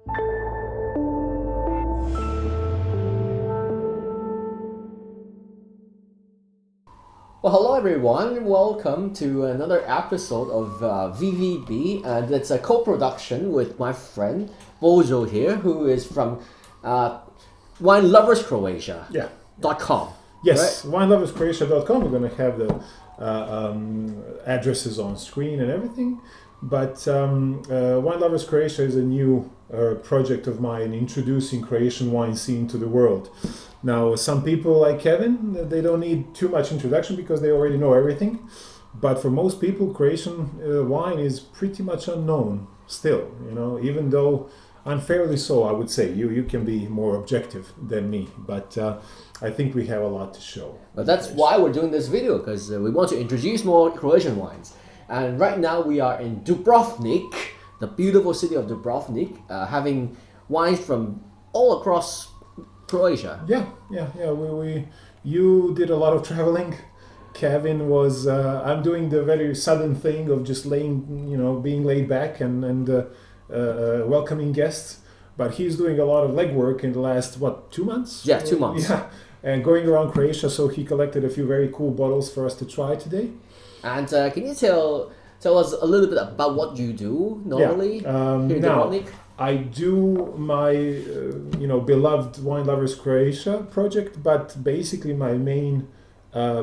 Well, hello everyone. Welcome to another episode of VVB, and it's a co-production with my friend Bozo here, who is from Wine Lovers Croatia. Yeah. .com. Yes, right? wineloverscroatia.com. We're going to have the addresses on screen and everything. But Wine Lovers Croatia is a new project of mine introducing Croatian wine scene to the world. Now, some people like Kevin, they don't need too much introduction because they already know everything. But for most people, Croatian wine is pretty much unknown still, even though unfairly so, I would say. You can be more objective than me, but I think we have a lot to show. But that's why we're doing this video, because we want to introduce more Croatian wines. And right now we are in Dubrovnik, the beautiful city of Dubrovnik, having wines from all across Croatia. Yeah. You did a lot of traveling. Kevin was. I'm doing the very sudden thing of just being laid back and welcoming guests. But he's doing a lot of legwork in the last 2 months? Yeah, 2 months. Yeah, and going around Croatia. So he collected a few very cool bottles for us to try today. And can you tell us a little bit about what you do normally here in Dubrovnik? I do my, beloved Wine Lovers Croatia project, but basically my main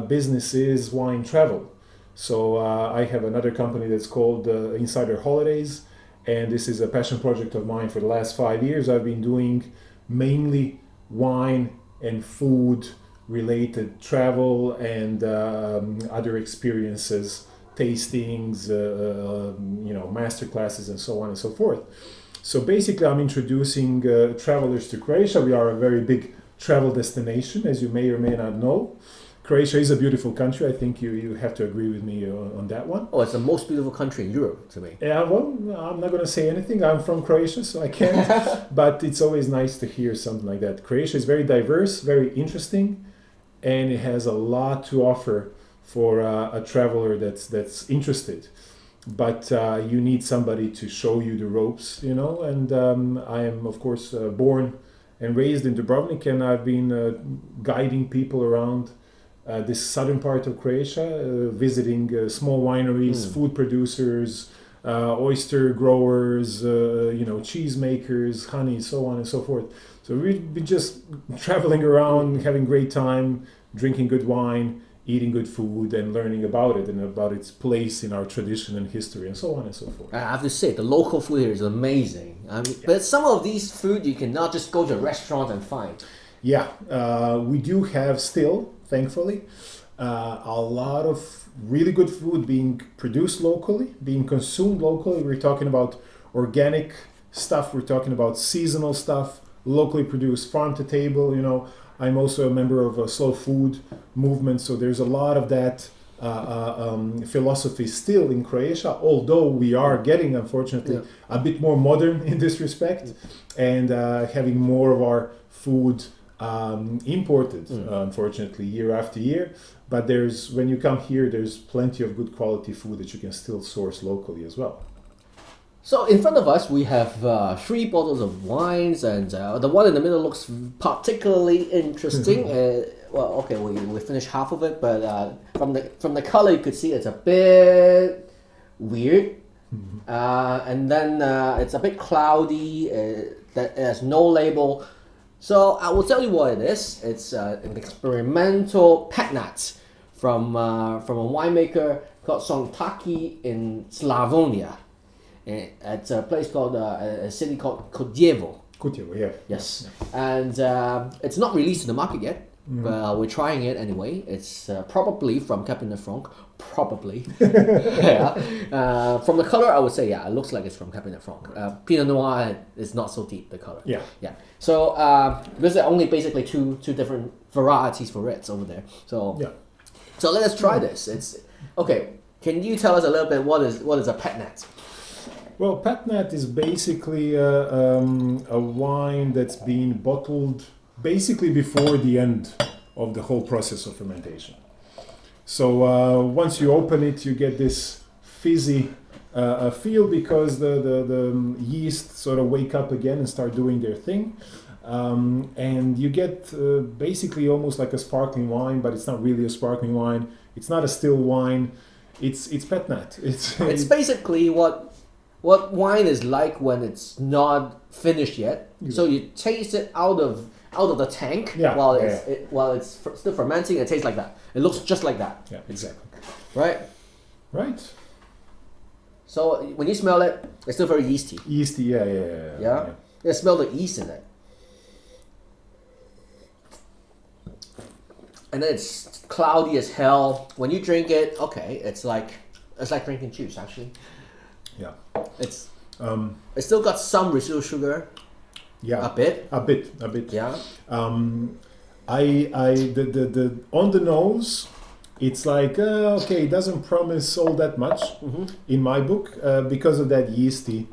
business is wine travel. So I have another company that's called Insider Holidays, and this is a passion project of mine for the last 5 years. I've been doing mainly wine and food related travel and other experiences, tastings, master classes, and so on and so forth. So basically, I'm introducing travelers to Croatia. We are a very big travel destination, as you may or may not know. Croatia is a beautiful country. I think you have to agree with me on that one. Oh, it's the most beautiful country in Europe to me. Yeah, well, I'm not going to say anything. I'm from Croatia, so I can't. But it's always nice to hear something like that. Croatia is very diverse, very interesting, and it has a lot to offer for a traveler that's interested. But you need somebody to show you the ropes, and I am, of course, born and raised in Dubrovnik, and I've been guiding people around this southern part of Croatia, visiting small wineries, food producers, oyster growers, cheese makers, honey, so on and so forth. So we've been just traveling around, having great time, drinking good wine, eating good food, and learning about it and about its place in our tradition and history, and so on and so forth. I have to say, the local food here is amazing. But some of these food you cannot just go to a restaurant and find. Yeah, we do have still, thankfully, a lot of really good food being produced locally, being consumed locally. We're talking about organic stuff, we're talking about seasonal stuff, locally produced, farm to table, I'm also a member of a slow food movement, so there's a lot of that philosophy still in Croatia, although we are getting, unfortunately, a bit more modern in this respect, and having more of our food imported, unfortunately, year after year. But when you come here, there's plenty of good quality food that you can still source locally as well. So in front of us, we have 3 bottles of wines, and the one in the middle looks particularly interesting. We finished half of it, but from the color, you could see it's a bit weird, and then it's a bit cloudy. That has no label. So I will tell you what it is. It's an experimental petnat from a winemaker called Sontacchi in Slavonia. At a place called a city called Kutjevo. Kutjevo, yeah. Yes, and it's not released in the market yet, but we're trying it anyway. It's probably from Cabernet Franc, probably. Yeah. From the color, I would say it looks like it's from Cabernet Franc. Pinot Noir is not so deep, the color. Yeah. Yeah. So because there are only basically two different varieties for it over there. So yeah. So let us try this. It's okay. Can you tell us a little bit what is a petnat? Well, petnat is basically a wine that's been bottled basically before the end of the whole process of fermentation. So once you open it, you get this fizzy feel because the yeast sort of wake up again and start doing their thing. And you get basically almost like a sparkling wine, but it's not really a sparkling wine. It's not a still wine. It's pet nat. It's basically what wine is like when it's not finished yet. So you taste it out of the tank while it's still fermenting. It tastes like that. It looks just like that. Yeah, exactly. Right. Right. So when you smell it, it's still very yeasty. Yeasty, yeah. Yeah. You smell the yeast in it. And then it's cloudy as hell. When you drink it, okay, it's like drinking juice actually. Yeah. It's still got some residual sugar. Yeah. A bit. Yeah. Yeah. The on the nose, it's like okay, it doesn't promise all that much in my book because of that yeasty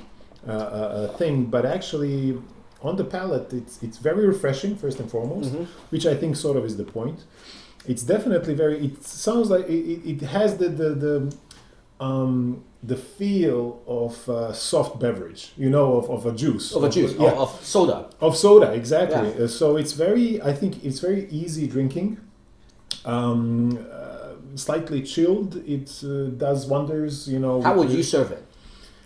thing. But actually, on the palate, it's very refreshing first and foremost, which I think sort of is the point. It's definitely very. It sounds like it has the feel of soft beverage, of a juice. Of soda. Of soda, exactly. Yeah. So it's I think it's very easy drinking. Slightly chilled, it does wonders, How would you serve it?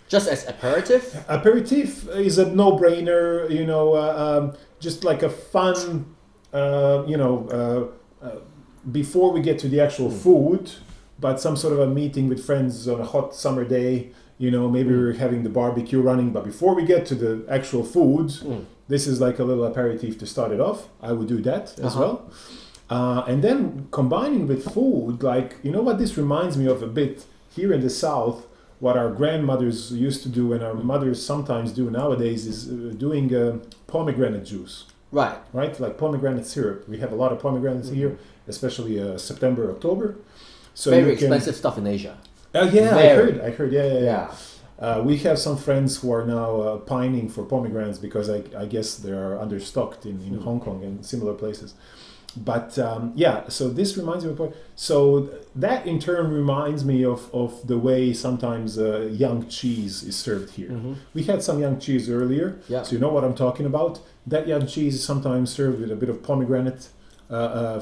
Just as aperitif? Aperitif is a no-brainer, just like a fun, before we get to the actual food, but some sort of a meeting with friends on a hot summer day, maybe we're having the barbecue running, but before we get to the actual food, this is like a little aperitif to start it off. I would do that as well. And then combining with food, like, what this reminds me of a bit here in the South, what our grandmothers used to do and our mothers sometimes do nowadays is doing pomegranate juice. Right. Like pomegranate syrup. We have a lot of pomegranates here, especially September, October. So very expensive stuff in Asia. Yeah, Very. I heard. Yeah. We have some friends who are now pining for pomegranates because I guess they are understocked in Hong Kong and similar places. But so this reminds me of so that in turn reminds me of the way sometimes young cheese is served here. We had some young cheese earlier, so you know what I'm talking about. That young cheese is sometimes served with a bit of pomegranate,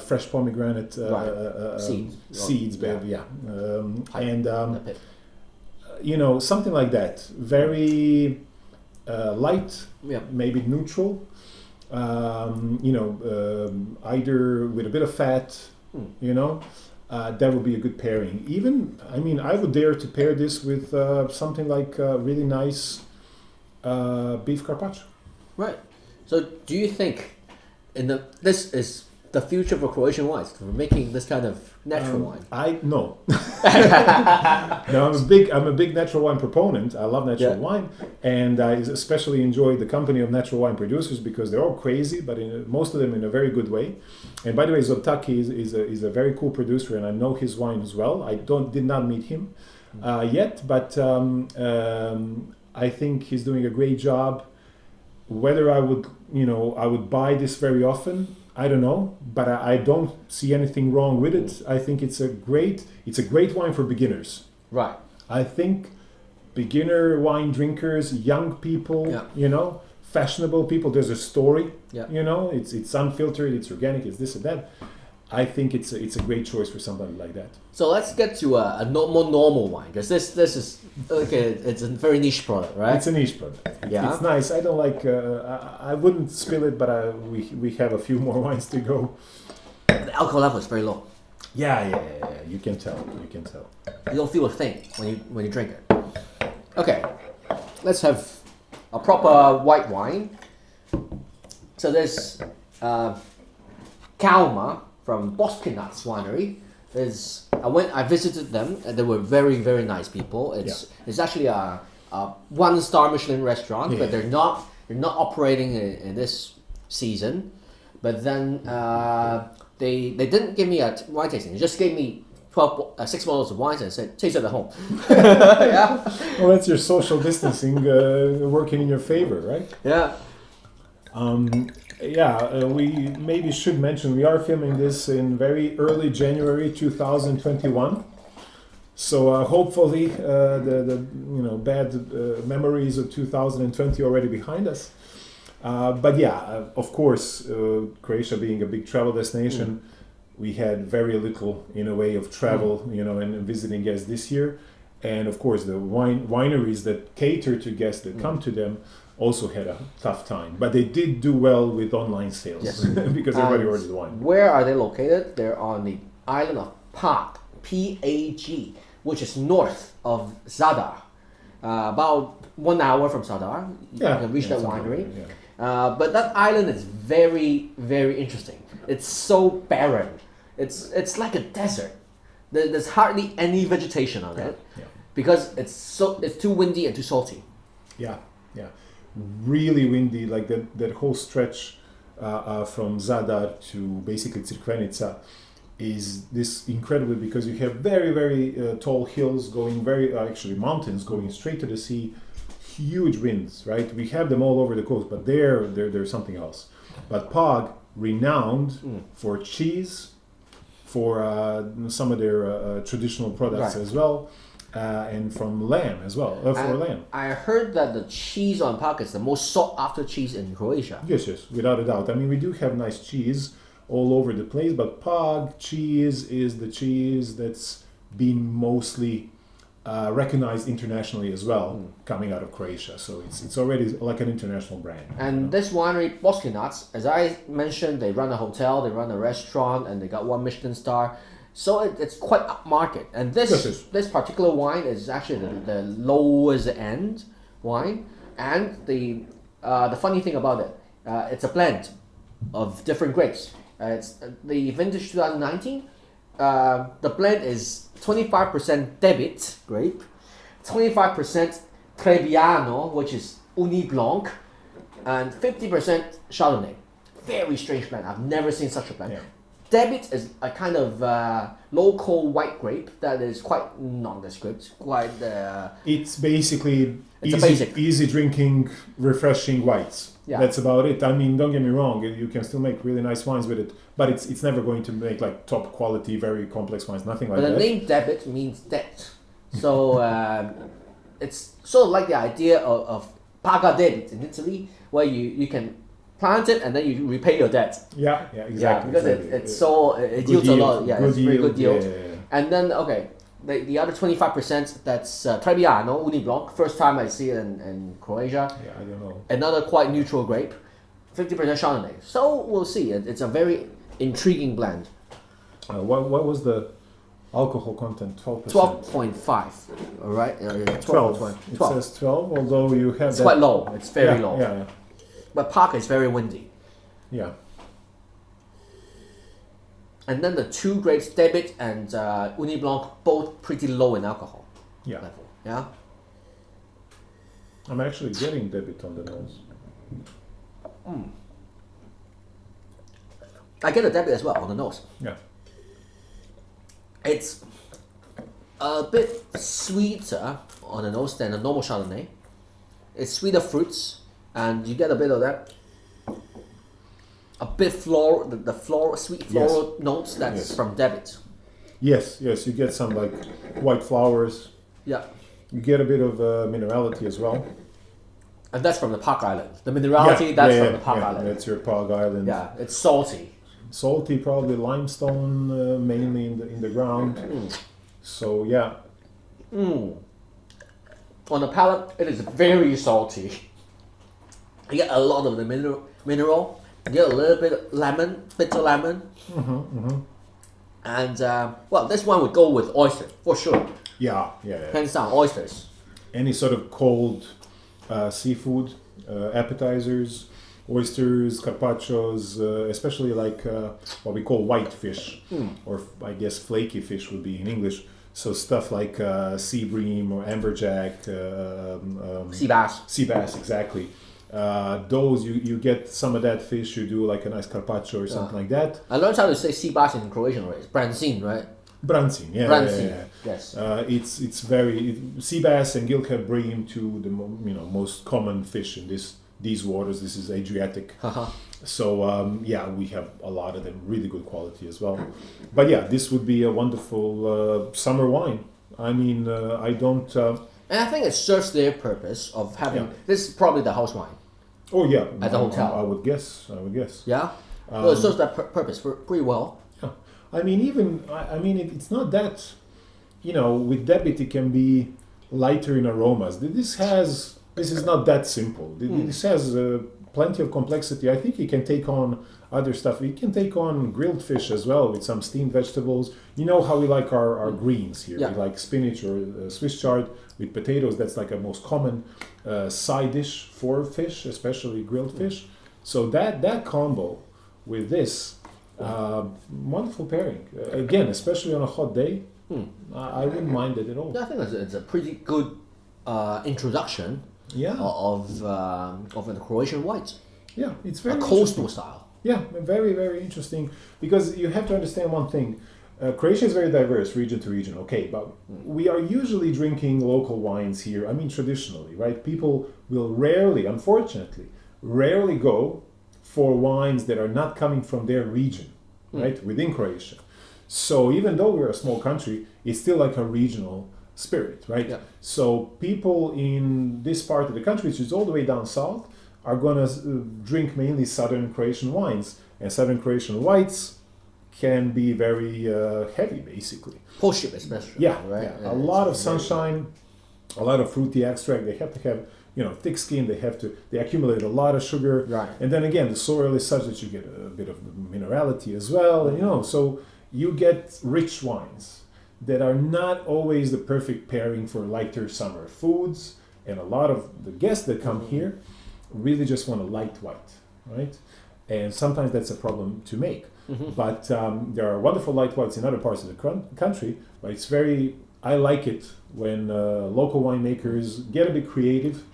fresh pomegranate seeds, something like that. Very light, maybe neutral. Either with a bit of fat, that would be a good pairing. Even, I would dare to pair this with something like really nice beef carpaccio. Right. So, do you think this is the future for Croatian wines, for making this kind of natural wine? No. No, I'm a big natural wine proponent. I love natural wine, and I especially enjoy the company of natural wine producers because they're all crazy, but most of them in a very good way. And by the way, Sontacchi is a very cool producer, and I know his wine as well. I did not meet him yet, but I think he's doing a great job. Whether I would buy this very often, I don't know, but I don't see anything wrong with it. I think it's a great wine for beginners. Right. I think beginner wine drinkers, young people, fashionable people. There's a story. It's unfiltered, it's organic, it's this and that. I think it's a great choice for somebody like that. So let's get to a more normal wine, because this is it's a very niche product, right? It's a niche product. Yeah. It's nice. I don't like. I wouldn't spill it, but we have a few more wines to go. The alcohol level is very low. Yeah. You can tell. You don't feel a thing when you drink it. Okay, let's have a proper white wine. So there's Kalma from Boskinac winery. I visited them, and they were very, very nice people. It's actually a 1-star Michelin restaurant, but they're not operating in this season. But then they didn't give me a wine tasting. They just gave me 6 bottles of wine and said, taste it at home. Yeah. Well, that's your social distancing working in your favor, right? Yeah. We maybe should mention we are filming this in very early January 2021. So hopefully the bad memories of 2020 already behind us. But yeah, of course, Croatia being a big travel destination, we had very little in a way of travel, and visiting guests this year. And of course, the wineries that cater to guests that come to them also had a tough time. But they did do well with online sales because everybody ordered wine. Where are they located? They're on the island of Pag, P-A-G, which is north of Zadar. About 1 hour from Zadar, you can reach that winery. But that island is very, very interesting. It's so barren. It's like a desert. There's hardly any vegetation on it because it's too windy and too salty. Yeah. Really windy, like that whole stretch from Zadar to basically Crikvenica is this incredible because you have very, very tall hills going actually mountains going straight to the sea, huge winds, right? We have them all over the coast, but there's something else. But Pag, renowned for cheese, for some of their traditional products as well, and from lamb as well, for lamb. I heard that the cheese on Pag is the most sought after cheese in Croatia. Yes, without a doubt. I mean, we do have nice cheese all over the place, but Pag cheese is the cheese that's been mostly recognized internationally as well, coming out of Croatia. So it's already like an international brand. And this winery, Boskinac, as I mentioned, they run a hotel, they run a restaurant, and they got 1 Michelin star. So it's quite upmarket. And this particular wine is actually the lowest end wine. And the funny thing about it, it's a blend of different grapes. It's the vintage 2019. The blend is 25% Debit grape, 25% Trebbiano, which is Uni Blanc, and 50% Chardonnay. Very strange blend. I've never seen such a blend. Yeah. Debit is a kind of local white grape that is quite nondescript. It's basically basic. easy drinking, refreshing whites. Yeah. That's about it. I mean, don't get me wrong, you can still make really nice wines with it, but it's never going to make like top quality, very complex wines, nothing like that. But the name Debit means debt. So it's sort of like the idea of paga debit in Italy, where you can plant it and then you repay your debt. Yeah, exactly. Yeah, because it yields a lot. Yeah, it's a very good yield. Yeah. And then, the other 25%, that's Trebbiano, Uni Blanc. First time I see it in Croatia. Yeah, I don't know. Another quite neutral grape. 50% Chardonnay. So we'll see. It's a very intriguing blend. What was the alcohol content? 12%? 12.5. All right? 12. It says 12, although you have It's quite low. It's very low. Yeah. But Pag is very windy. Yeah. And then the two grapes, Debit and Uni Blanc, both pretty low in alcohol level. Yeah. I'm actually getting Debit on the nose. I get a Debit as well on the nose. Yeah. It's a bit sweeter on the nose than a normal Chardonnay. It's sweeter fruits, and you get a bit of that. A bit floral, sweet floral notes that's from Debit. Yes, you get some like white flowers. Yeah. You get a bit of minerality as well. And that's from the Pag Island. The minerality, that's from the Pag Island. That's your Pag Island. Yeah, it's salty. Salty, probably limestone, mainly in the ground. So yeah. On the palate, it is very salty. You get a lot of the mineral. You get a little bit of lemon, bitter lemon. And this one would go with oyster for sure. Yeah. Hands down, oysters. Any sort of cold seafood, appetizers, oysters, carpaccios, especially like what we call white fish, or I guess flaky fish would be in English. So stuff like sea bream or amberjack, sea bass. Sea bass, exactly. Those you get some of that fish. You do like a nice carpaccio or something like that. I learned how to say sea bass in Croatian already. Brancin, right? Brancin, yeah. Brancin, yes. It's very sea bass and gilkhead bream, two the most common fish in these waters. This is Adriatic. So we have a lot of them, really good quality as well. But yeah, this would be a wonderful summer wine. I mean, I don't. And I think it serves their purpose of having. Yeah. This is probably the house wine. Oh yeah, At the hotel. I would guess. Yeah. Well, it serves that purpose pretty well. Yeah. I mean, even I mean, it's not that. You know, with debit it can be lighter in aromas. This is not that simple. This has plenty of complexity. I think it can take on other stuff. It can take on grilled fish as well with some steamed vegetables. You know how we like our greens here. Yeah. We like spinach or Swiss chard with potatoes. That's like a most common side dish for fish, especially grilled fish. So that combo with this, wonderful pairing. Again, especially on a hot day, I wouldn't mind it at all. I think it's a pretty good introduction Yeah. of the Croatian whites. Yeah, it's A very coastal style. Yeah, very, very interesting. Because you have to understand one thing. Croatia is very diverse, region to region, okay, but we are usually drinking local wines here. I mean, traditionally, right? People will rarely go for wines that are not coming from their region, right? Within Croatia. So even though we're a small country, it's still like a regional spirit, right? Yeah. So people in this part of the country, which is all the way down south, are going to drink mainly southern Croatian wines. And southern Croatian whites can be very heavy, basically. Post-ship especially. Yeah, Right? yeah. A lot of sunshine, a lot of fruity extract. They have to have, thick skin. They accumulate a lot of sugar. Right. And then again, the soil is such that you get a bit of minerality as well. And, so you get rich wines that are not always the perfect pairing for lighter summer foods. And a lot of the guests that come here really just want a light white, right? And sometimes that's a problem to make. But there are wonderful light whites in other parts of the country. But I like it when local winemakers get a bit creative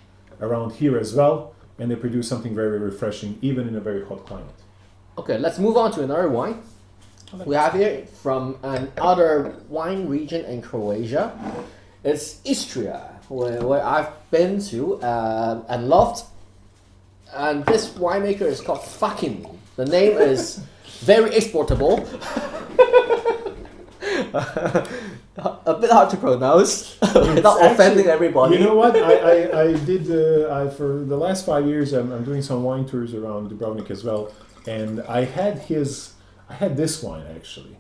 around here as well, and they produce something very refreshing, even in a very hot climate. Okay, let's move on to another wine. We have here from another wine region in Croatia. It's Istria, where I've been to and loved. And this winemaker is called Fakin. The name is very exportable. A bit hard to pronounce without offending everybody. You know what? I did for the last 5 years. I'm doing some wine tours around Dubrovnik as well, and I had this wine actually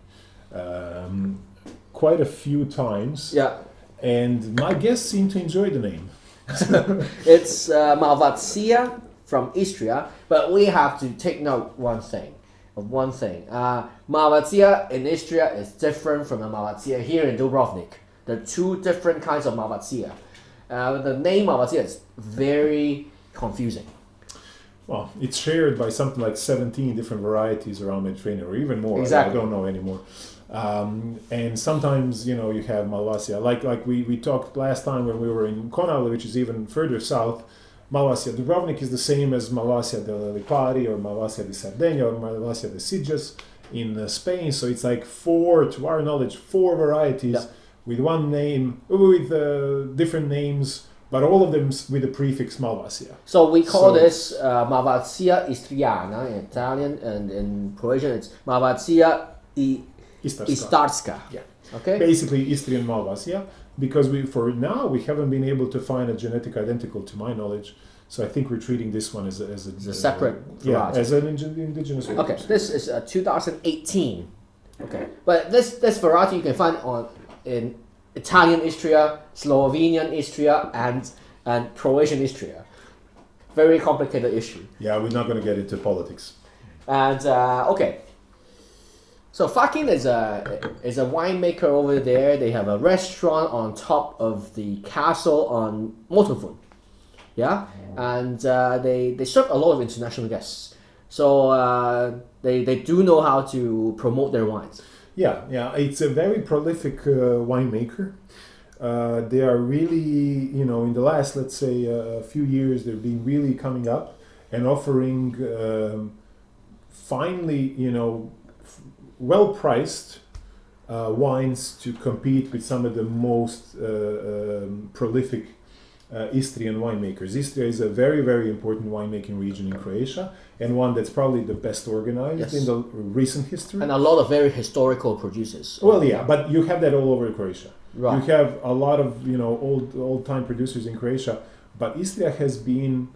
quite a few times. Yeah. And my guests seem to enjoy the name. It's Malvasia from Istria, but we have to take note one thing. Malvasia in Istria is different from the Malvasia here in Dubrovnik. There are two different kinds of Malvasia. The name Malvasia is very confusing. Well, it's shared by something like 17 different varieties around Mediterranean, or even more. Exactly. I don't know anymore. And sometimes, you have Malvasia. Like we talked last time when we were in Konavle, which is even further south. Malvasia Dubrovnik is the same as Malvasia de Lipari or Malvasia de Sardinia or Malvasia de Sitges in Spain. So it's like to our knowledge, four varieties with one name, with different names, but all of them with the prefix Malvasia. So we call this Malvasia Istriana in Italian, and in Croatian it's Malvasia Istarska. Yeah. Okay. Basically Istrian Malvasia, because we haven't been able to find a genetic identical to my knowledge. So I think we're treating this one as a separate variety. as an indigenous variety. Okay, this is 2018. Okay, but this variety you can find in Italian Istria, Slovenian Istria, and Croatian Istria. Very complicated issue. Yeah, we're not going to get into politics. And okay, so Fakin is a winemaker over there. They have a restaurant on top of the castle on Motorfund. Yeah, and they serve a lot of international guests. So they do know how to promote their wines. Yeah, it's a very prolific winemaker. They are really, in the last, let's say, a few years, they've been really coming up and offering finally, well-priced wines to compete with some of the most prolific Istrian winemakers. Istria is a very, very important winemaking region in Croatia, and one that's probably the best organized in the recent history. And a lot of very historical producers. Well, yeah, but you have that all over Croatia. Right. You have a lot of old time producers in Croatia, but Istria has been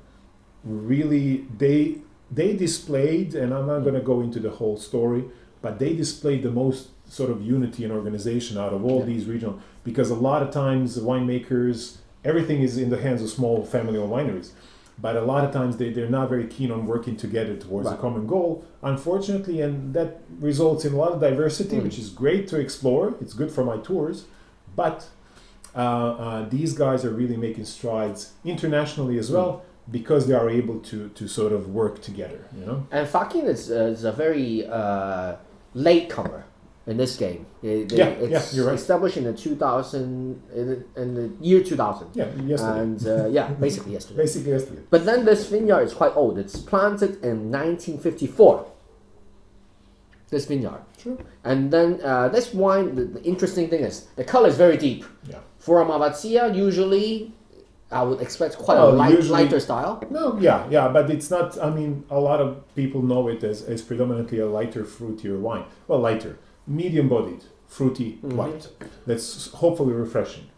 really they displayed, and I'm not going to go into the whole story, but they displayed the most sort of unity and organization out of all these regional, because a lot of times the winemakers, everything is in the hands of small family-owned wineries, but a lot of times they're not very keen on working together towards a common goal, unfortunately, and that results in a lot of diversity, which is great to explore. It's good for my tours, but these guys are really making strides internationally as well, because they are able to sort of work together, And Fakin is a very late comer in this game. It's you're right. Established in the 2000 in the year 2000. Yeah, yesterday. And basically yesterday. Basically yesterday. But then this vineyard is quite old. It's planted in 1954. This vineyard. Sure. And then this wine, the interesting thing is the color is very deep. Yeah. For a Malvasia, usually I would expect quite a lighter style. No, but it's not. I mean, a lot of people know it as predominantly a lighter, fruitier wine. Well, lighter, medium-bodied, fruity, white. That's hopefully refreshing.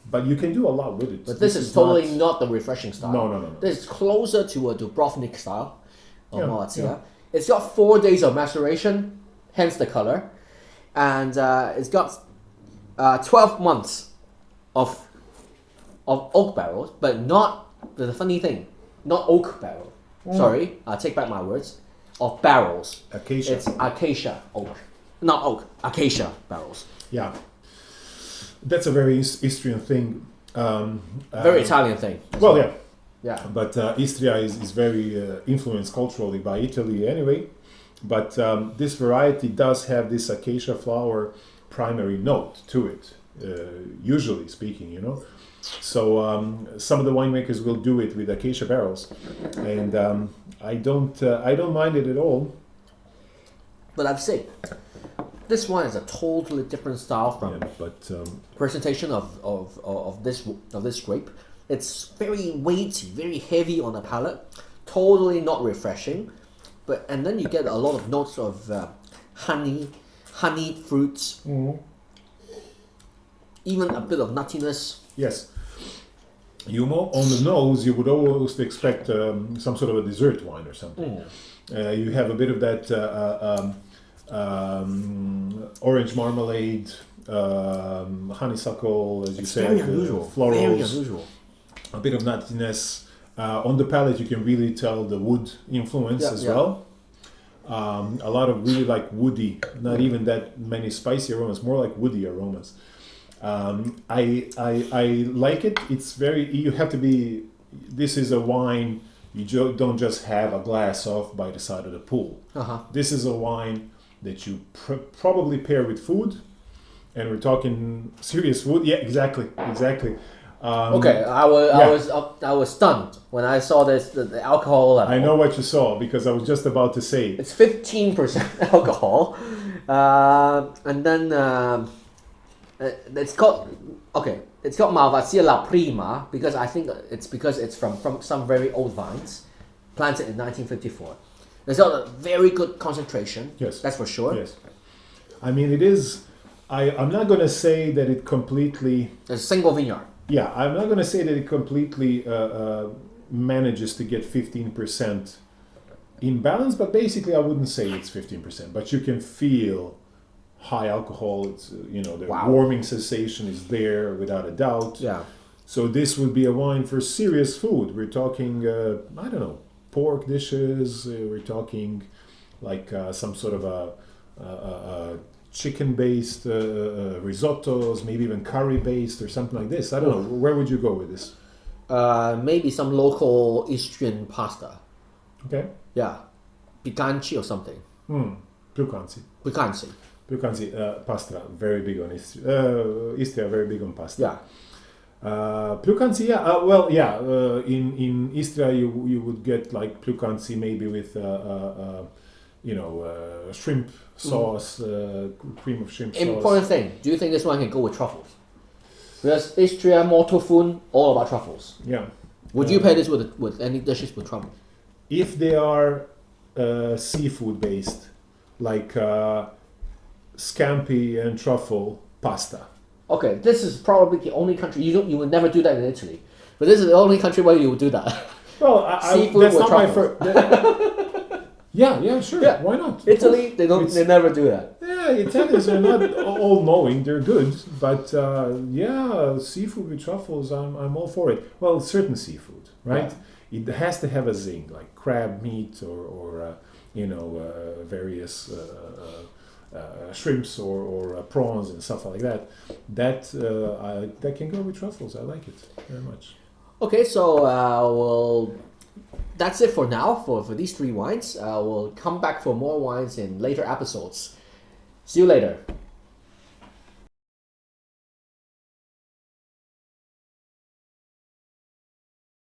But you can do a lot with it. But this is totally not the refreshing style. No. This is closer to a Dubrovnik style of Malvasia. Yeah. It's got 4 days of maceration, hence the color, and it's got 12 months of oak barrels, but not the funny thing, not oak barrel. Sorry, I take back my words. Of barrels. Acacia. It's acacia oak, not oak. Acacia barrels. Yeah, that's a very Istrian thing. Very Italian thing. Well, yeah. Yeah. But Istria is very influenced culturally by Italy anyway. But this variety does have this acacia flower primary note to it, usually speaking, So some of the winemakers will do it with acacia barrels, and I don't mind it at all. But I've said this one is a totally different style from presentation of this grape. It's very weighty, very heavy on the palate, totally not refreshing. And then you get a lot of notes of honey fruits, even a bit of nuttiness. Yes. On the nose, you would almost expect some sort of a dessert wine or something. You have a bit of that orange marmalade, honeysuckle, as you said. Very unusual. Florals. Very unusual. A bit of nuttiness. On the palate, you can really tell the wood influence as well. A lot of really woody, not even that many spicy aromas, more like woody aromas. I like it. It's very. You have to be. This is a wine you don't just have a glass of by the side of the pool. This is a wine that you probably pair with food, and we're talking serious food. Yeah, exactly. Okay, I was stunned when I saw the alcohol level. I know what you saw because I was just about to say it's 15% alcohol, and then. It's called Malvasia La Prima because I think it's from some very old vines, planted in 1954. It's got a very good concentration. Yes, that's for sure. Yes, I mean it is. I'm not going to say that it completely. It's a single vineyard. Yeah, I'm not going to say that it completely manages to get 15% in balance, but basically I wouldn't say it's 15%. But you can feel high alcohol. It's the warming sensation is there without a doubt. Yeah. So this would be a wine for serious food. We're talking I don't know, pork dishes. We're talking like some sort of a chicken-based risottos, maybe even curry-based or something like this. I don't know. Where would you go with this? Maybe some local Istrian pasta. Okay. Yeah, picanci or something. Picanci. Pasta, very big on Istria, very big on pasta. Yeah. Plukanci, in Istria you would get like plukanci maybe with shrimp sauce, cream of shrimp sauce. Important thing, do you think this one can go with truffles? Because Istria, Mortofun, all about truffles. Yeah. Would you pair this with any dishes with truffles? If they are seafood based, like scampi and truffle pasta, Okay, this is probably the only country you would never do that in Italy, but this is the only country where you would do that. Well, Seafood that's with not my truffles. first. Yeah, sure. Yeah. Why not? Of Italy, course. they never do that. Yeah, Italians are not all knowing. They're good, but yeah, seafood with truffles, I'm all for it. Well, certain seafood, right? It has to have a zing, like crab meat or various shrimps or prawns and stuff like that. That can go with truffles. I like it very much. Okay, so that's it for now for these three wines. We'll come back for more wines in later episodes. See you later.